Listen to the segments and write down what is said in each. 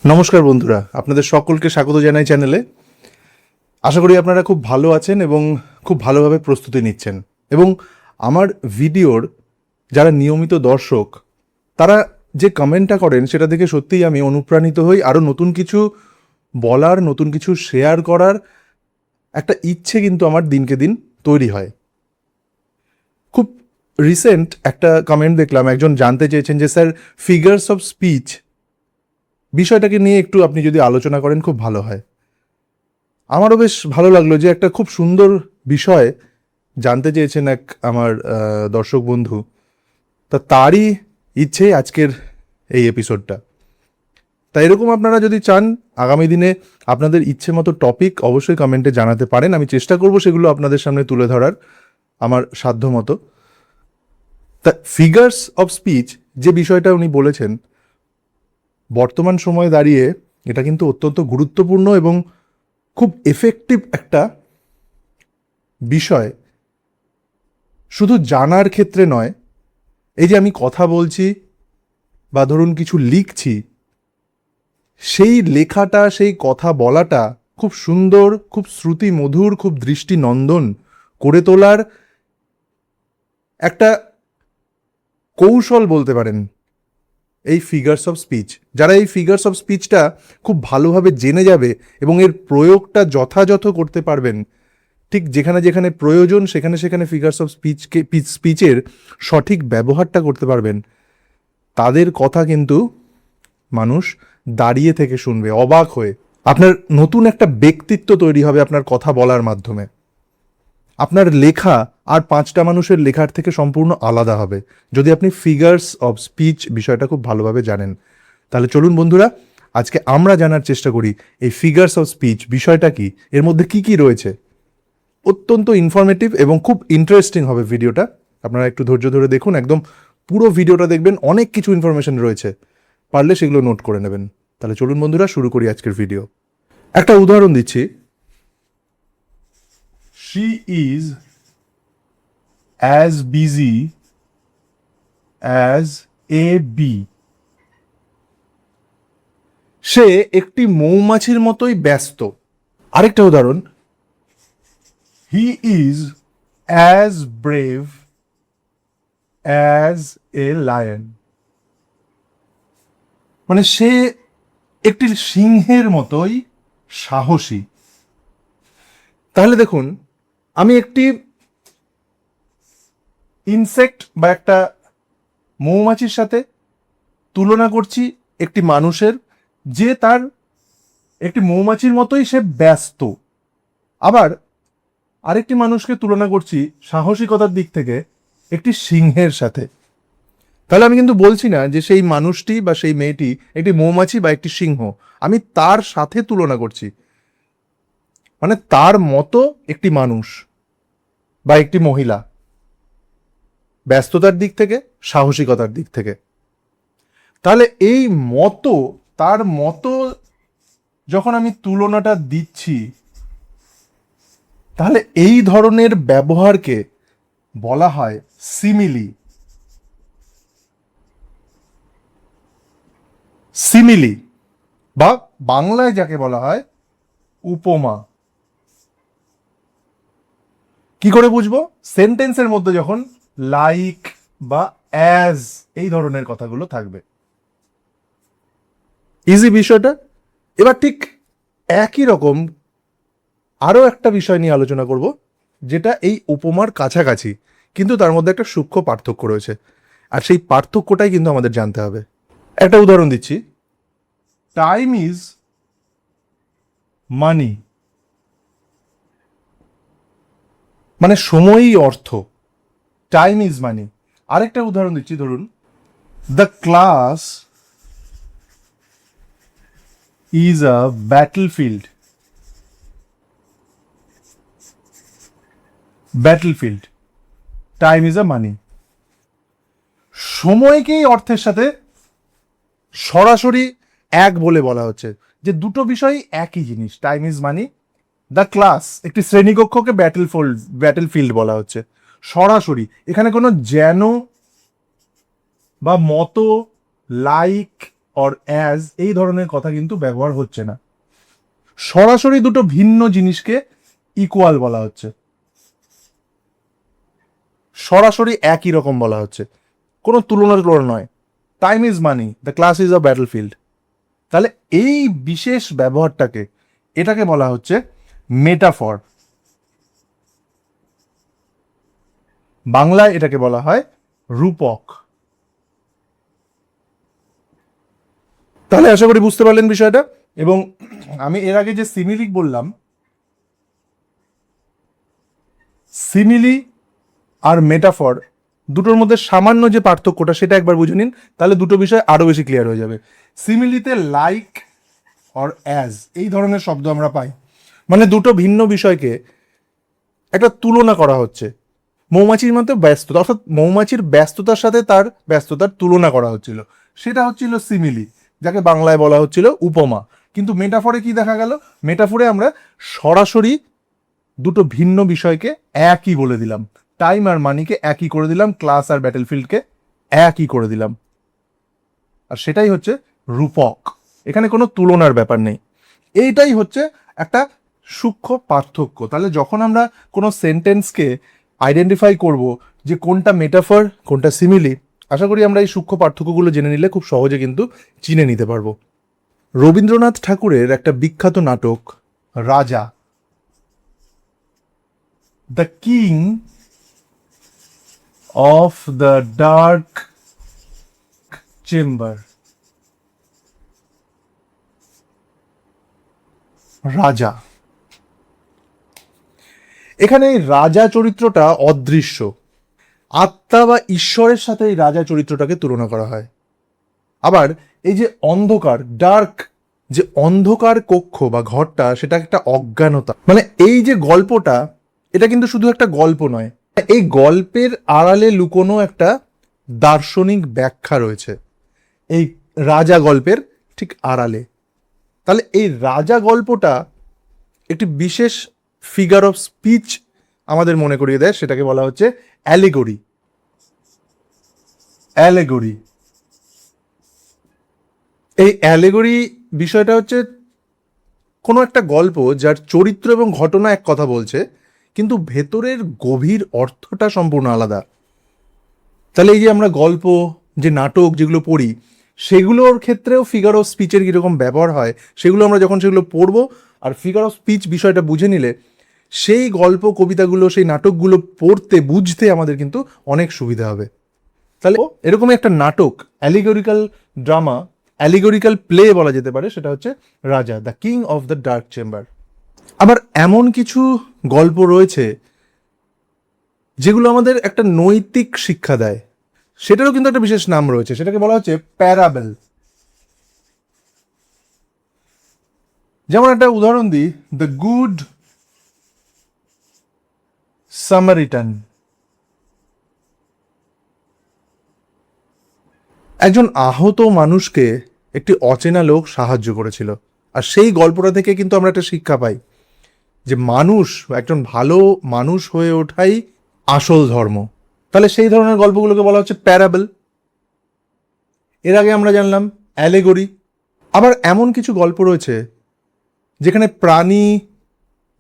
নমস্কার বন্ধুরা, আপনাদের সকলকে স্বাগত জানাই চ্যানেলে। আশা করি আপনারা খুব ভালো আছেন এবং খুব ভালোভাবে প্রস্তুতি নিচ্ছেন। এবং আমার ভিডিওর যারা নিয়মিত দর্শক, তারা যে কমেন্টটা করেন সেটা দেখে সত্যিই আমি অনুপ্রাণিত হই। আরও নতুন কিছু বলার, নতুন কিছু শেয়ার করার একটা ইচ্ছে কিন্তু আমার দিনকে দিন তৈরি হয়। খুব রিসেন্ট একটা কমেন্ট দেখলাম, একজন জানতে চেয়েছেন যে স্যার, ফিগার্স অফ স্পিচ বিষয়টাকে নিয়ে একটু আপনি যদি আলোচনা করেন খুব ভালো হয়। আমারও বেশ ভালো লাগলো যে একটা খুব সুন্দর বিষয় জানতে চেয়েছেন এক আমার দর্শক বন্ধু। তারই ইচ্ছে আজকের এই এপিসোডটা। তাই এরকম আপনারা যদি চান আগামী দিনে আপনাদের ইচ্ছে মতো টপিক অবশ্যই কমেন্টে জানাতে পারেন। আমি চেষ্টা করব সেগুলো আপনাদের সামনে তুলে ধরার আমার সাধ্য মতো। তা ফিগার্স অফ স্পিচ যে বিষয়টা উনি বলেছেন, বর্তমান সময়ে দাঁড়িয়ে এটা কিন্তু অত্যন্ত গুরুত্বপূর্ণ এবং খুব এফেক্টিভ একটা বিষয়। শুধু জানার ক্ষেত্রে নয়, এই যে আমি কথা বলছি বা ধরুন কিছু লিখছি, সেই লেখাটা, সেই কথা বলাটা খুব সুন্দর, খুব শ্রুতি মধুর, খুব দৃষ্টিনন্দন করে তোলার একটা কৌশল বলতে পারেন এই ফিগার্স অফ স্পিচ। যারা এই ফিগার্স অফ স্পিচটা খুব ভালোভাবে জেনে যাবে এবং এর প্রয়োগটা যথাযথ করতে পারবেন, ঠিক যেখানে যেখানে প্রয়োজন সেখানে সেখানে ফিগার্স অফ স্পিচের সঠিক ব্যবহারটা করতে পারবেন, তাদের কথা কিন্তু মানুষ দাঁড়িয়ে থেকে শুনবে অবাক হয়ে। আপনার নতুন একটা ব্যক্তিত্ব তৈরি হবে আপনার কথা বলার মাধ্যমে। আপনার লেখা আর 5টা মানুষের লেখার থেকে সম্পূর্ণ আলাদা হবে যদি আপনি ফিগার্স অফ স্পিচ বিষয়টা খুব ভালোভাবে জানেন। তাহলে চলুন বন্ধুরা, আজকে আমরা জানার চেষ্টা করি এই ফিগার্স অফ স্পিচ বিষয়টা কি, এর মধ্যে কি কি রয়েছে। অত্যন্ত ইনফরমেটিভ এবং খুব ইন্টারেস্টিং হবে ভিডিওটা। আপনারা একটু ধৈর্য ধরে দেখুন, একদম পুরো ভিডিওটা দেখবেন, অনেক কিছু ইনফরমেশন রয়েছে, পারলে সেগুলো নোট করে নেবেন। তাহলে চলুন বন্ধুরা, শুরু করি আজকের ভিডিও। একটা উদাহরণ দিচ্ছি। She is as busy as a bee. সে একটি মৌমাছির মতোই ব্যস্ত। আরেকটা উদাহরণ, he is as brave as a lion. মানে সে একটি সিংহের মতোই সাহসী। তাহলে দেখুন, আমি একটি ইনসেক্ট বা একটা মৌমাছির সাথে তুলনা করছি একটি মানুষের, যে তার একটি মৌমাছির মতোই সে ব্যস্ত। আবার আরেকটি মানুষকে তুলনা করছি সাহসিকতার দিক থেকে একটি সিংহের সাথে। তাহলে আমি কিন্তু বলছি না যে সেই মানুষটি বা সেই মেয়েটি একটি মৌমাছি বা একটি সিংহ, আমি তার সাথে তুলনা করছি, মানে তার মতো একটি মানুষ বা একটি মহিলা, ব্যস্ততার দিক থেকে, সাহসিকতার দিক থেকে। তাহলে এই মতো, তার মতো যখন আমি তুলনাটা দিচ্ছি, তাহলে এই ধরনের ব্যবহারকে বলা হয় সিমিলি। সিমিলি বা বাংলায় যাকে বলা হয় উপমা। কি করে বুঝবো? সেন্টেন্সের মধ্যে যখন লাইক বা অ্যাজ এই ধরনের কথাগুলো থাকবে। ইজি বিষয়টা। এবার ঠিক একই রকম আরও একটা বিষয় নিয়ে আলোচনা করব, যেটা এই উপমার কাছাকাছি, কিন্তু তার মধ্যে একটা সূক্ষ্ম পার্থক্য রয়েছে, আর সেই পার্থক্যটাই কিন্তু আমাদের জানতে হবে। একটা উদাহরণ দিচ্ছি, টাইম ইজ মানি। মানে সময়ই অর্থ, টাইম ইজ মানি। আরেকটা উদাহরণ দিচ্ছি, ধরুন, the class is a battlefield. Battlefield, time is a money. সময়কেই অর্থের সাথে সরাসরি এক বলে বলা হচ্ছে, যে দুটো বিষয় একই জিনিস। Time is money, the class একটি শ্রেণীকক্ষকে ব্যাটলফিল্ড বলা হচ্ছে সরাসরি। এখানে কোনো যেন বা মতো, লাইক অর অ্যাজ এই ধরনের কথা কিন্তু ব্যবহার হচ্ছে না। সরাসরি দুটো ভিন্ন জিনিসকে ইকুয়াল বলা হচ্ছে, সরাসরি একই রকম বলা হচ্ছে, কোনো তুলনা নয়। Time is money, the class is a battlefield. তাহলে এই বিশেষ ব্যবহারটাকে, এটাকে বলা হচ্ছে মেটাফর। বাংলায় এটাকে বলা হয় রূপক। তাহলে আশা করি বুঝতে পারলেন বিষয়টা। এবং আমি এর আগে যে সিমিলি বললাম, সিমিলি আর মেটাফর দুটোর মধ্যে সামান্য যে পার্থক্যটা সেটা একবার বুঝে নিন, তাহলে দুটো বিষয় আরো বেশি ক্লিয়ার হয়ে যাবে। সিমিলিতে লাইক অর অ্যাজ এই ধরনের শব্দ আমরা পাই, মানে দুটো ভিন্ন বিষয়কে একটা তুলনা করা হচ্ছে। মৌমাছির মধ্যে ব্যস্ততা, অর্থাৎ মৌমাছির ব্যস্ততার সাথে তার ব্যস্ততার তুলনা করা হচ্ছিল, সেটা হচ্ছিল সিমিলি, যাকে বাংলায় বলা হচ্ছিল উপমা। কিন্তু মেটাফরে কি দেখা গেল? মেটাফরে আমরা সরাসরি দুটো ভিন্ন বিষয়কে একই বলে দিলাম, টাইম আর মানিকে একই করে দিলাম, ক্লাস আর ব্যাটেলফিল্ডকে একই করে দিলাম, আর সেটাই হচ্ছে রূপক। এখানে কোনো তুলনার ব্যাপার নেই। এইটাই হচ্ছে একটা সূক্ষ্ম পার্থক্য। তাহলে যখন আমরা কোনো সেন্টেন্সকে আইডেন্টিফাই করব যে কোনটা মেটাফর কোনটা সিমিলি, আশা করি আমরা এই সূক্ষ্ম পার্থক্যগুলো জেনে নিলে খুব সহজে কিন্তু চিনে নিতে পারবো। রবীন্দ্রনাথ ঠাকুরের একটা বিখ্যাত নাটক রাজা, the king of the dark chamber, রাজা। এখানে রাজা চরিত্রটা অদৃশ্য, আত্মা বা ঈশ্বরের সাথে এই রাজা চরিত্রটাকে তুলনা করা হয়। আবার এই যে অন্ধকার, ডার্ক, যে অন্ধকার কক্ষ বা ঘরটা, সেটা একটা অজ্ঞানতা। মানে এই যে গল্পটা, এটা কিন্তু শুধু একটা গল্প নয়, এই গল্পের আড়ালে লুকোনো একটা দার্শনিক ব্যাখ্যা রয়েছে এই রাজা গল্পের ঠিক আড়ালে। তাহলে এই রাজা গল্পটা একটি বিশেষ ফিগার অফ স্পিচ আমাদের মনে করিয়ে দেয়, সেটাকে বলা হচ্ছে অ্যালিগরি। অ্যালেগরি, এই অ্যালেগরি বিষয়টা হচ্ছে কোনো একটা গল্প যার চরিত্র এবং ঘটনা এক কথা বলছে, কিন্তু ভেতরের গভীর অর্থটা সম্পূর্ণ আলাদা। তাহলে এই যে আমরা গল্প, যে নাটক যেগুলো পড়ি, সেগুলোর ক্ষেত্রেও ফিগার অফ স্পিচের কীরকম ব্যবহার হয়, সেগুলো আমরা যখন সেগুলো পড়বো আর ফিগার অফ স্পিচ বিষয়টা বুঝে নিলে, সেই গল্প কবিতাগুলো সেই নাটকগুলো পড়তে বুঝতে আমাদের কিন্তু অনেক সুবিধা হবে। তাহলে এরকমই একটা নাটক, অ্যালিগরিক্যাল ড্রামা, অ্যালিগরিক্যাল প্লে বলা যেতে পারে, সেটা হচ্ছে রাজা, the king of the dark chamber. আবার এমন কিছু গল্প রয়েছে যেগুলো আমাদের একটা নৈতিক শিক্ষা দেয়, সেটারও কিন্তু একটা বিশেষ নাম রয়েছে, সেটাকে বলা হচ্ছে প্যারাবেল। যেমন একটা উদাহরণ দিই, দ্য গুড সামারিটান। একজন আহত মানুষকে একটি অচেনা লোক সাহায্য করেছিল, আর সেই গল্পটা থেকে কিন্তু আমরা একটা শিক্ষা পাই যে মানুষ, একজন ভালো মানুষ হয়ে ওঠাই আসল ধর্ম। তাহলে সেই ধরনের গল্পগুলোকে বলা হচ্ছে প্যারাবেল। এর আগে আমরা জানলাম অ্যালেগরি। আবার এমন কিছু গল্প রয়েছে যেখানে প্রাণী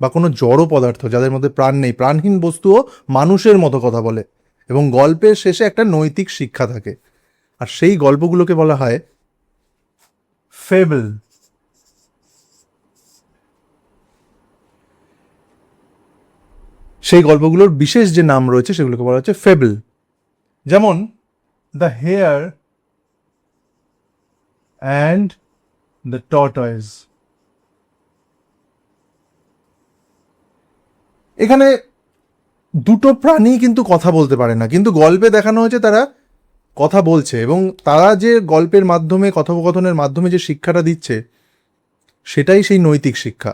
বা কোনো জড় পদার্থ, যাদের মধ্যে প্রাণ নেই, প্রাণহীন বস্তুও মানুষের মতো কথা বলে এবং গল্পের শেষে একটা নৈতিক শিক্ষা থাকে, আর সেই গল্পগুলোকে বলা হয় ফেবল। সেই গল্পগুলোর বিশেষ যে নাম রয়েছে সেগুলোকে বলা হচ্ছে ফেবল। যেমন the hare and the tortoise. এখানে দুটো প্রাণী কিন্তু কথা বলতে পারে না, কিন্তু গল্পে দেখানো হয়েছে তারা কথা বলছে, এবং তারা যে গল্পের মাধ্যমে, কথোপকথনের মাধ্যমে যে শিক্ষাটা দিচ্ছে, সেটাই সেই নৈতিক শিক্ষা।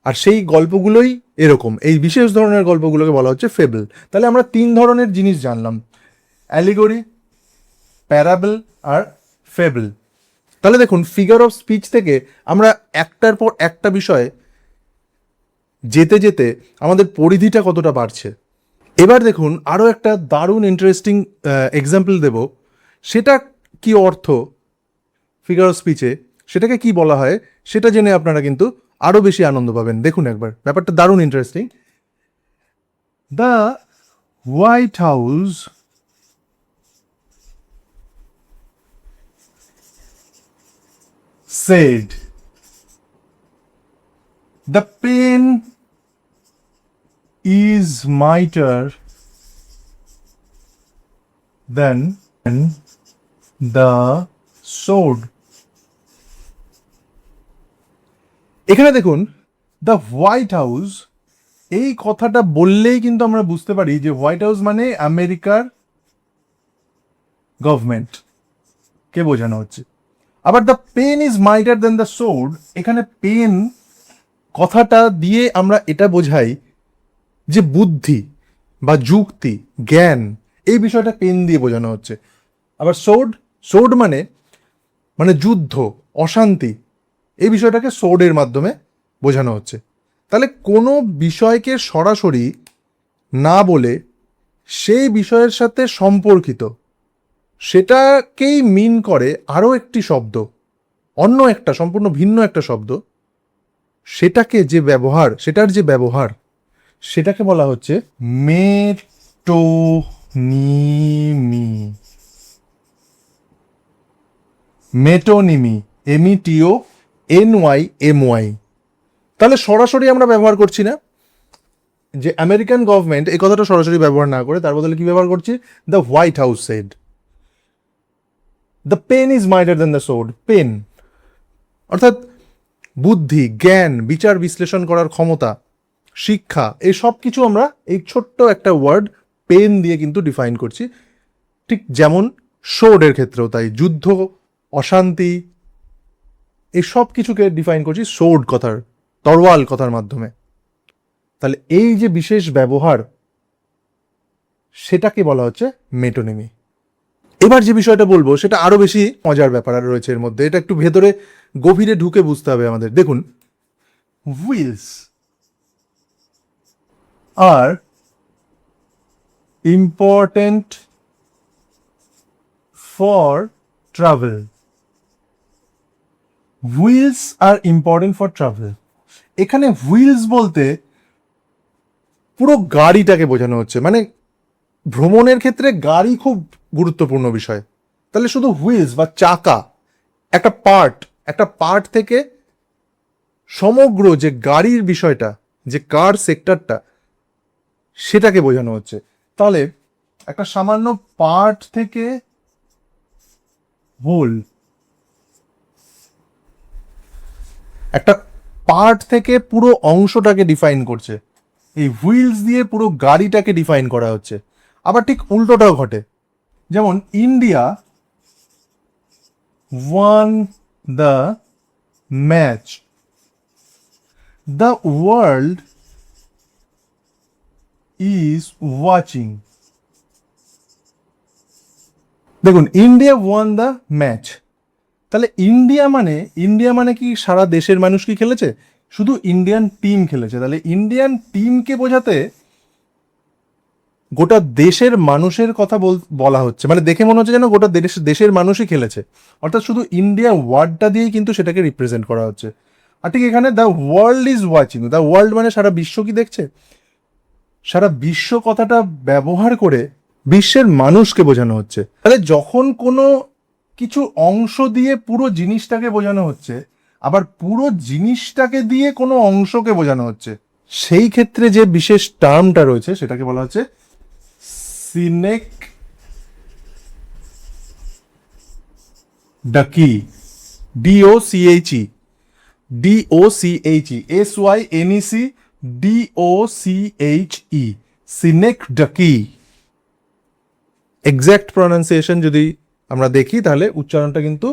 আর সেই গল্পগুলোই এরকম, এই বিশেষ ধরনের গল্পগুলোকে বলা হচ্ছে ফেবল। তাহলে আমরা তিন ধরনের জিনিস জানলাম, অ্যালিগরি, প্যারাবল আর ফেবল। তাহলে দেখুন, ফিগার অফ স্পিচ থেকে আমরা একটার পর একটা বিষয় যেতে যেতে আমাদের পরিধিটা কতটা বাড়ছে। এবার দেখুন আরও একটা দারুণ ইন্টারেস্টিং এক্সাম্পল দেব, সেটা কি অর্থ ফিগার অফ স্পিচে সেটাকে কি বলা হয় সেটা জেনে আপনারা কিন্তু আরও বেশি আনন্দ পাবেন। দেখুন একবার, ব্যাপারটা দারুণ interesting. The White house said the pen is mightier than the sword. এখানে দেখুন, দ্য হোয়াইট হাউস, এই কথাটা বললেই কিন্তু আমরা বুঝতে পারি যে হোয়াইট হাউস মানে আমেরিকার গভর্নমেন্ট কে বোঝানো হচ্ছে। আবার the pen is mightier than the sword, এখানে পেন কথাটা দিয়ে আমরা এটা বোঝাই যে বুদ্ধি বা যুক্তি, জ্ঞান, এই বিষয়টা পেন দিয়ে বোঝানো হচ্ছে। আবার সোর্ড, সোর্ড মানে মানে যুদ্ধ, অশান্তি, এই বিষয়টাকে সোর্ডের মাধ্যমে বোঝানো হচ্ছে। তাহলে কোনো বিষয়কে সরাসরি না বলে সেই বিষয়ের সাথে সম্পর্কিত সেটাকেই মিন করে আরও একটি শব্দ, অন্য একটা সম্পূর্ণ ভিন্ন একটা শব্দ, সেটাকে যে ব্যবহার, সেটার যে ব্যবহার, সেটাকে বলা হচ্ছে মেটোনিমি। মেটোনিমি, METONYMY। তাহলে সরাসরি আমরা ব্যবহার করছি না, যে আমেরিকান গভর্নমেন্ট এই কথাটা সরাসরি ব্যবহার না করে তার বদলে কি ব্যবহার করছি, the White House said the pen is mightier than the sword. Pen অর্থাৎ বুদ্ধি, জ্ঞান, বিচার বিশ্লেষণ করার ক্ষমতা, শিক্ষা, এই সব কিছু আমরা এই ছোট্ট একটা ওয়ার্ড পেন দিয়ে কিন্তু ডিফাইন করছি। ঠিক যেমন সোর্ডের ক্ষেত্রেও তাই, যুদ্ধ, অশান্তি, এই সব কিছুকে ডিফাইন করছি সোর্ড কথার, তরোয়াল কথার মাধ্যমে। তাহলে এই যে বিশেষ ব্যবহার, সেটাকে বলা হচ্ছে মেটোনিমি। এবার যে বিষয়টা বলবো সেটা আরো বেশি মজার ব্যাপার আর রয়েছে এর মধ্যে, এটা একটু ভেতরে গভীরে ঢুকে বুঝতে হবে আমাদের। দেখুন, wheels are important for travel. Wheels are important for travel, এখানে হুইলস বলতে পুরো গাড়িটাকে বোঝানো হচ্ছে, মানে ভ্রমণের ক্ষেত্রে গাড়ি খুব গুরুত্বপূর্ণ বিষয়। তাহলে শুধু হুইলস বা চাকা, একটা পার্ট থেকে সমগ্র যে গাড়ির বিষয়টা, যে কার সেক্টরটা, সেটাকে বোঝানো হচ্ছে। তাহলে একটা সামান্য পার্ট থেকে হোল, একটা পার্ট থেকে পুরো অংশটাকে ডিফাইন করছে, এই হুইলস দিয়ে পুরো গাড়িটাকে ডিফাইন করা হচ্ছে। আবার ঠিক উল্টোটাও ঘটে, যেমন India won the match, the world is watching। দেখুন, ইন্ডিয়া ওয়ান দ্য ম্যাচ, তাহলে ইন্ডিয়া মানে কি সারা দেশের মানুষ কি খেলেছে? শুধু ইন্ডিয়ান টিম খেলেছে। তাহলে ইন্ডিয়ান টিমকে বোঝাতে গোটা দেশের মানুষের কথা বলা হচ্ছে, মানে দেখে মনে হচ্ছে যেন গোটা দেশের মানুষই খেলেছে, অর্থাৎ শুধু ইন্ডিয়া ওয়ার্ডটা দিয়েই কিন্তু সেটাকে রিপ্রেজেন্ট করা হচ্ছে। আর ঠিক এখানে the world is watching, the world মানে সারা বিশ্ব কি দেখছে, সারা বিশ্ব কথাটা ব্যবহার করে বিশ্বের মানুষকে বোঝানো হচ্ছে। তাহলে যখন কোনো কিছু অংশ দিয়ে পুরো জিনিসটাকে বোঝানো হচ্ছে, আবার পুরো জিনিসটাকে দিয়ে কোনো অংশকে বোঝানো হচ্ছে, সেই ক্ষেত্রে যে বিশেষ টার্মটা রয়েছে সেটাকে বলা হচ্ছে সিনেকডাকি। DOCHE, SYNECDOCHE, সিনেকডাকি। এক্স্যাক্ট প্রনাউন্সিয়েশন যদি আমরা দেখি তাহলে উচ্চারণটা কিন্তু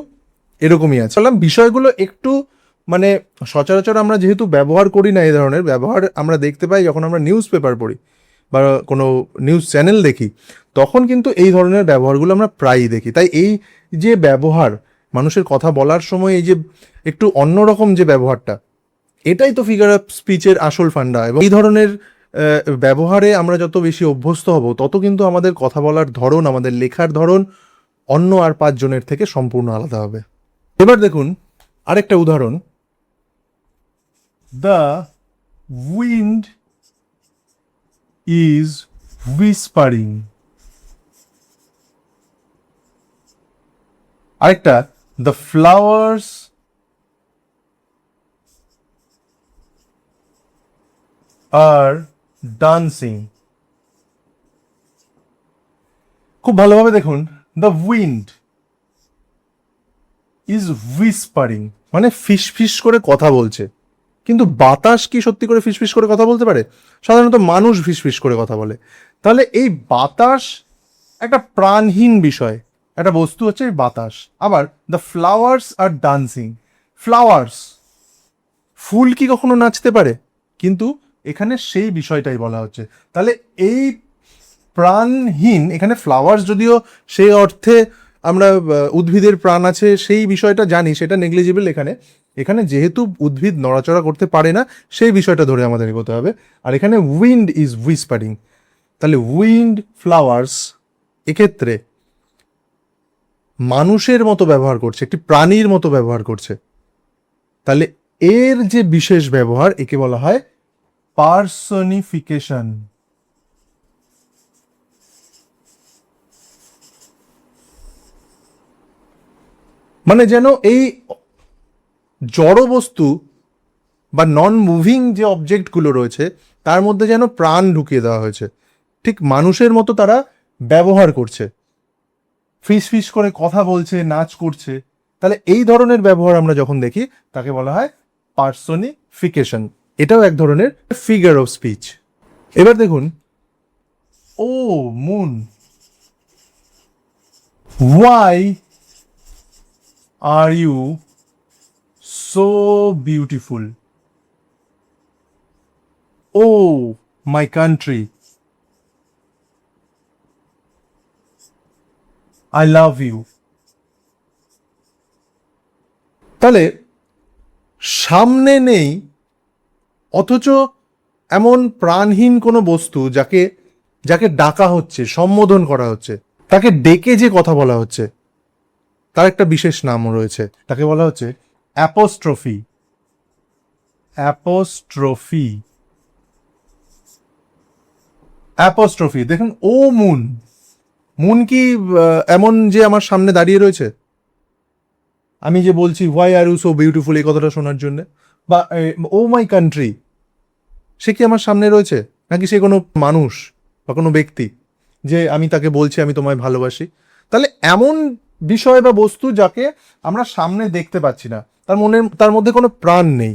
এরকমই আছে। বললাম বিষয়গুলো একটু মানে সচরাচর আমরা যেহেতু ব্যবহার করি না, এই ধরনের ব্যবহার আমরা দেখতে পাই যখন আমরা নিউজ পেপার পড়ি বা কোনো নিউজ চ্যানেল দেখি, তখন কিন্তু এই ধরনের ব্যবহারগুলো আমরা প্রায়ই দেখি। তাই এই যে ব্যবহার মানুষের কথা বলার সময়, এই যে একটু অন্যরকম যে ব্যবহারটা, এটাই তো ফিগার অফ স্পিচের আসল ফান্ডা। এবং এই ধরনের ব্যবহারে আমরা যত বেশি অভ্যস্ত হব, তত কিন্তু আমাদের কথা বলার ধরন, আমাদের লেখার ধরন অন্য আর 5 জনের থেকে সম্পূর্ণ আলাদা হবে। এবার দেখুন আরেকটা উদাহরণ, দ্য উইন্ড ইজ হুইসপারিং। আরেকটা, দ্য ফ্লাওয়ার্স আর ডান্সিং। খুব ভালোভাবে দেখুন, দ্য উইন্ড ইজ হুইসপারিং মানে ফিসফিস করে কথা বলছে। কিন্তু বাতাস কি সত্যি করে ফিসফিস করে কথা বলতে পারে? সাধারণত মানুষ ফিসফিস করে কথা বলে। তাহলে এই বাতাস একটা প্রাণহীন বিষয়, একটা বস্তু হচ্ছে এই বাতাস। আবার the flowers are dancing, flowers, ফুল কি কখনো নাচতে পারে? কিন্তু এখানে সেই বিষয়টাই বলা হচ্ছে। তাহলে এই প্রাণহীন, এখানে ফ্লাওয়ার্স যদিও সেই অর্থে আমরা উদ্ভিদের প্রাণ আছে সেই বিষয়টা জানি, সেটা নেগলিজিবল। এখানে এখানে যেহেতু উদ্ভিদ নড়াচড়া করতে পারে না, সেই বিষয়টা ধরে আমাদের এগোতে হবে। আর এখানে উইন্ড ইজ হুইসপারিং, তাহলে উইন্ড, ফ্লাওয়ার্স এক্ষেত্রে মানুষের মতো ব্যবহার করছে, একটি প্রাণীর মতো ব্যবহার করছে। তাহলে এর যে বিশেষ ব্যবহার, একে বলা হয় পার্সনিফিকেশন। মানে যেন এই জড় বস্তু বা নন মুভিং যে অবজেক্টগুলো রয়েছে তার মধ্যে যেন প্রাণ ঢুকিয়ে দেওয়া হয়েছে। ঠিক মানুষের মতো তারা ব্যবহার করছে, ফিস ফিস করে কথা বলছে, নাচ করছে। তাহলে এই ধরনের ব্যবহার আমরা যখন দেখি তাকে বলা হয় পার্সনিফিকেশন। এটাও এক ধরনের ফিগার অফ স্পিচ। এবার দেখুন, O moon, why are you so beautiful? O my country, I love you. তাহলে সামনে নেই অথচ এমন প্রাণহীন কোনো বস্তু যাকে যাকে ডাকা হচ্ছে, সম্বোধন করা হচ্ছে, তাকে ডেকে যে কথা বলা হচ্ছে, তার একটা বিশেষ নামও রয়েছে, তাকে বলা হচ্ছে অ্যাপোস্ট্রফি। Apostrophe, apostrophe. দেখুন, ও মুন, মুন কি এমন যে আমার সামনে দাঁড়িয়ে রয়েছে? আমি যে বলছি why are you so beautiful এই কথাটা শোনার জন্য, বা ও মাই কান্ট্রি, সে কি আমার সামনে রয়েছে? নাকি সে কোনো মানুষ বা কোনো ব্যক্তি যে আমি তাকে বলছি আমি তোমায় ভালোবাসি? তাহলে এমন বিষয় বা বস্তু যাকে আমরা সামনে দেখতে পাচ্ছি না, তার মধ্যে কোনো প্রাণ নেই,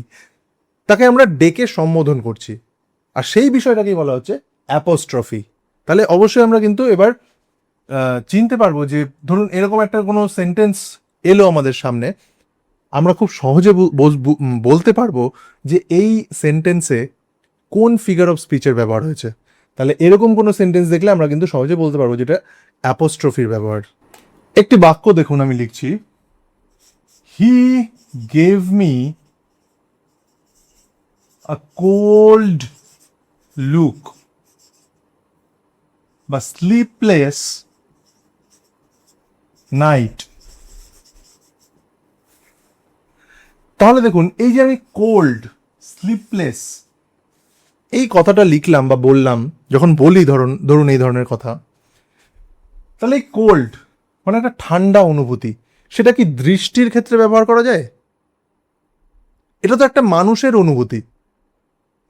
তাকে আমরা ডেকে সম্বোধন করছি, আর সেই বিষয়টাকেই বলা হচ্ছে অ্যাপোস্ট্রফি। তাহলে অবশ্যই আমরা কিন্তু এবার চিনতে পারবো যে ধরুন এরকম একটা কোনো সেন্টেন্স এলো আমাদের সামনে, আমরা খুব সহজে বলতে পারবো যে এই সেন্টেন্সে কোন ফিগার অফ স্পিচের ব্যবহার হয়েছে। তাহলে এরকম কোনো সেন্টেন্স দেখলে আমরা কিন্তু সহজে বলতে পারবো যেটা অ্যাপোস্ট্রফির ব্যবহার। একটি বাক্য দেখুন, আমি লিখছি, he gave me a cold look বা স্লিপলেস নাইট। তাহলে দেখুন, এই যে আমি কোল্ড, স্লিপলেস এই কথাটা লিখলাম বা বললাম, যখন বলি ধরুন এই ধরনের কথা, তাহলে এই কোল্ড মানে একটা ঠান্ডা অনুভূতি, সেটা কি দৃষ্টির ক্ষেত্রে ব্যবহার করা যায়? এটা তো একটা মানুষের অনুভূতি।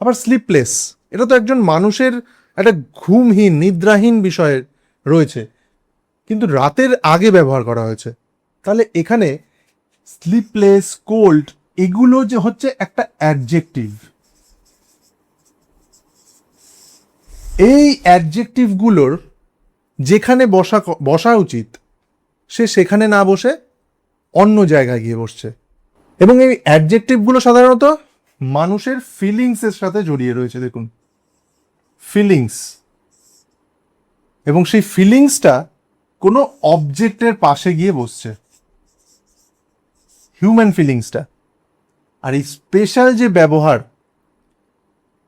আবার স্লিপলেস, এটা তো একজন মানুষের একটা ঘুমহীন, নিদ্রাহীন বিষয় রয়েছে, কিন্তু রাতের আগে ব্যবহার করা হয়েছে। তাহলে এখানে স্লিপলেস, কোল্ড, এগুলো যে হচ্ছে একটা অ্যাডজেক্টিভ। এই অ্যাডজেক্টিভগুলোর যেখানে বসা উচিত সে সেখানে না বসে অন্য জায়গায় গিয়ে বসছে। এবং এই অ্যাডজেক্টিভগুলো সাধারণত মানুষের ফিলিংসের সাথে জড়িয়ে রয়েছে। দেখুন, ফিলিংস, এবং সেই ফিলিংসটা কোনো অবজেক্টের পাশে গিয়ে বসছে, হিউম্যান ফিলিংসটা। আর এই স্পেশাল যে ব্যবহার,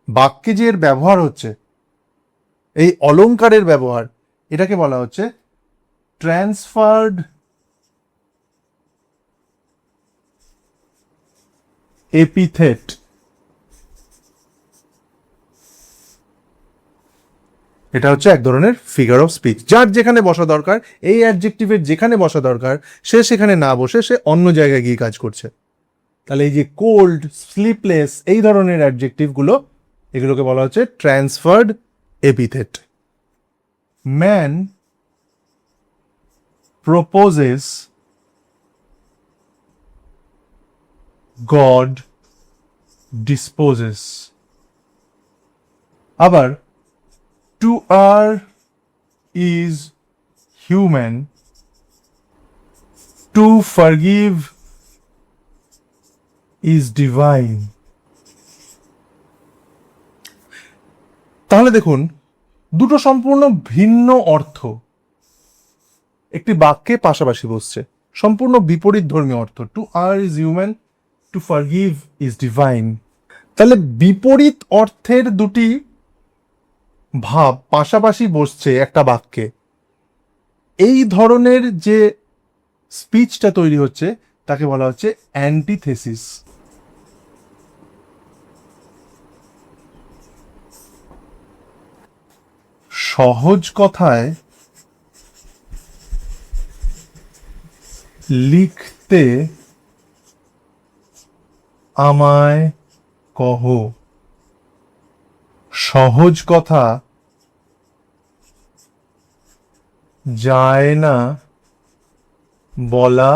বাক্যে যে এর ব্যবহার হচ্ছে, এই অলংকারের ব্যবহার, এটাকে বলা হচ্ছে ট্রান্সফার্ড এপিথেট। এটা হচ্ছে এক ধরনের ফিগার অফ স্পিচ। যার যেখানে বসা দরকার, এই অ্যাডজেক্টিভের যেখানে বসা দরকার, সে সেখানে না বসে সে অন্য জায়গায় গিয়ে কাজ করছে। তাহলে এই যে কোল্ড, স্লিপলেস, এই ধরনের অ্যাডজেক্টিভগুলো, এগুলোকে বলা হচ্ছে transferred epithet. Man proposes, God disposes. আবার to err is human, to forgive is divine. তাহলে দেখুন, দুটো সম্পূর্ণ ভিন্ন অর্থ একটি বাক্যে পাশাপাশি বসছে, সম্পূর্ণ বিপরীত ধর্মী অর্থ। To err is human, to forgive is divine. তাহলে বিপরীত অর্থের দুটি ভাব পাশাপাশি বসছে একটা বাক্যে, এই ধরনের যে স্পিচটা তৈরি হচ্ছে তাকে বলা হচ্ছে অ্যান্টিথেসিস। সহজ কথায় লিখতে আমায় কহ, সহজ কথা যায় না বলা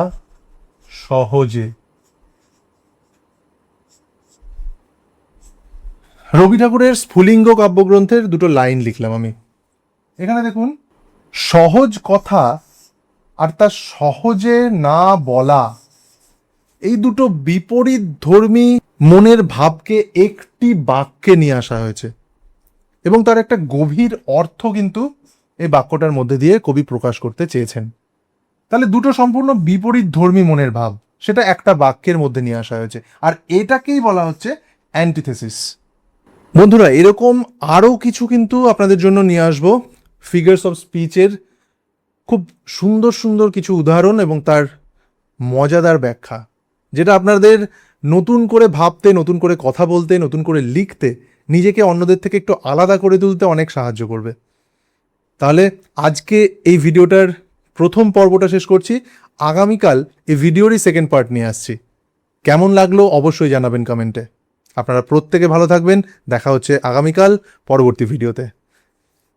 সহজে। রবি ঠাকুরের স্ফুলিঙ্গ কাব্যগ্রন্থের দুটো লাইন লিখলাম আমি এখানে। দেখুন, সহজ কথা আর তা সহজে না বলা, এই দুটো বিপরীত ধর্মী মনের ভাবকে একটি বাক্যে নিয়ে আসা হয়েছে এবং তার একটা গভীর অর্থ কিন্তু এই বাক্যটার মধ্যে দিয়ে কবি প্রকাশ করতে চেয়েছেন। তাহলে দুটো সম্পূর্ণ বিপরীত ধর্মী মনের ভাব, সেটা একটা বাক্যের মধ্যে নিয়ে আসা হয়েছে, আর এটাকেই বলা হচ্ছে অ্যান্টিথেসিস। বন্ধুরা, এরকম আরও কিছু কিন্তু আপনাদের জন্য নিয়ে আসবো, ফিগার্স অফ স্পিচের খুব সুন্দর সুন্দর কিছু উদাহরণ এবং তার মজাদার ব্যাখ্যা, যেটা আপনাদের নতুন করে ভাবতে, নতুন করে কথা বলতে, নতুন করে লিখতে, নিজেকে অন্যদের থেকে একটু আলাদা করে তুলতে অনেক সাহায্য করবে। তাহলে আজকে এই ভিডিওটার প্রথম পর্বটা শেষ করছি। আগামীকাল এই ভিডিওরই সেকেন্ড পার্ট নিয়ে আসছি। কেমন লাগলো অবশ্যই জানাবেন কমেন্টে। আপনারা প্রত্যেকে ভালো থাকবেন। দেখা হচ্ছে আগামীকাল পরবর্তী ভিডিওতে।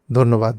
ধন্যবাদ।